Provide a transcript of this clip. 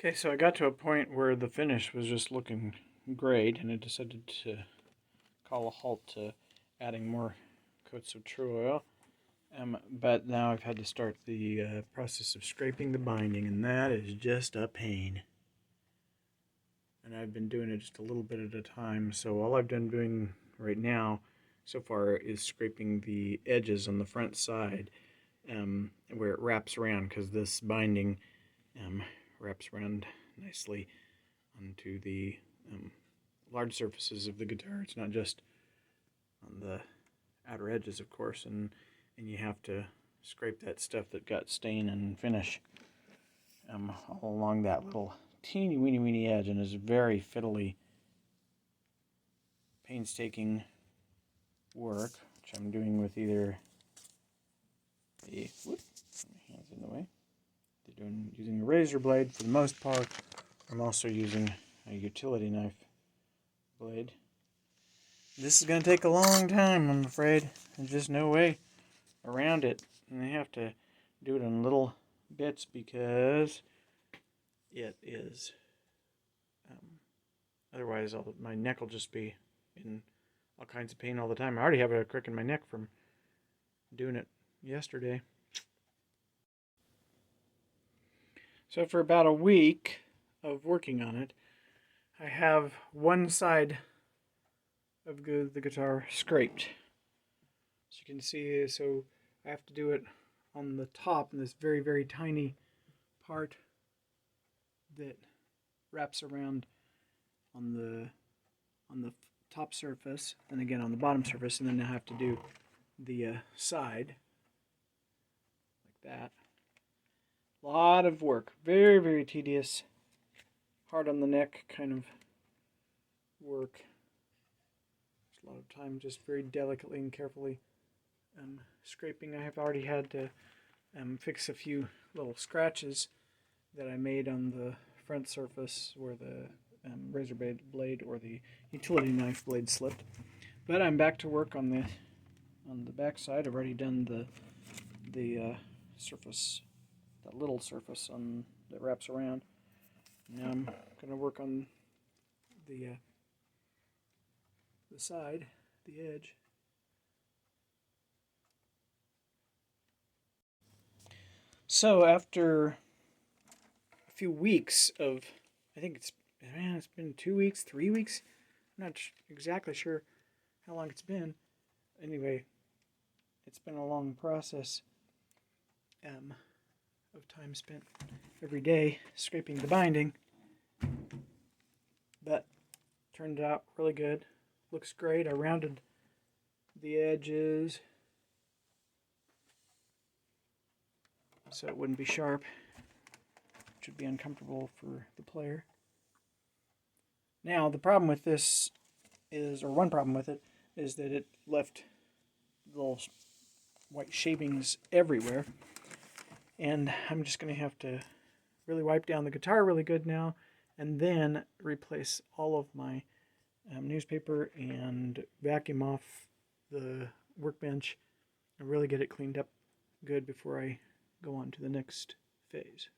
Okay, so I got to a point where the finish was just looking great, and I decided to call a halt to adding more coats of True Oil. But now I've had to start the process of scraping the binding, and that is just a pain. And I've been doing it just a little bit at a time, so all I've been doing right now so far is scraping the edges on the front side where it wraps around, because this binding wraps around nicely onto the large surfaces of the guitar. It's not just on the outer edges, of course, and you have to scrape that stuff that got stain and finish all along that little teeny weeny edge, and is very fiddly, painstaking work, which I'm doing with either a my hands in the way. Using a razor blade for the most part. I'm also using a utility knife blade. This is going to take a long time, I'm afraid. There's just no way around it. And I have to do it in little bits because it is... otherwise, my neck will just be in all kinds of pain all the time. I already have a crick in my neck from doing it yesterday. So for about a week of working on it, I have one side of the guitar scraped. As you can see, so I have to do it on the top in this very tiny part that wraps around on the top surface, and again on the bottom surface, and then I have to do the side like that. A lot of work, very tedious, hard on the neck kind of work. There's a lot of time just very delicately and carefully scraping. I have already had to fix a few little scratches that I made on the front surface where the razor blade or the utility knife blade slipped. But I'm back to work on the back side. I've already done the surface, that little surface that wraps around. Now I'm going to work on the side, the edge. So after a few weeks of, I think it's been 2 weeks, 3 weeks. I'm not exactly sure how long it's been. Anyway, it's been a long process of time spent every day scraping the binding, but turned out really good. Looks great. I rounded the edges so it wouldn't be sharp, which would be uncomfortable for the player. Now, the problem with this is, or one problem with it, is that it left little white shavings everywhere. And I'm just going to have to really wipe down the guitar really good now, and then replace all of my newspaper and vacuum off the workbench and really get it cleaned up good before I go on to the next phase.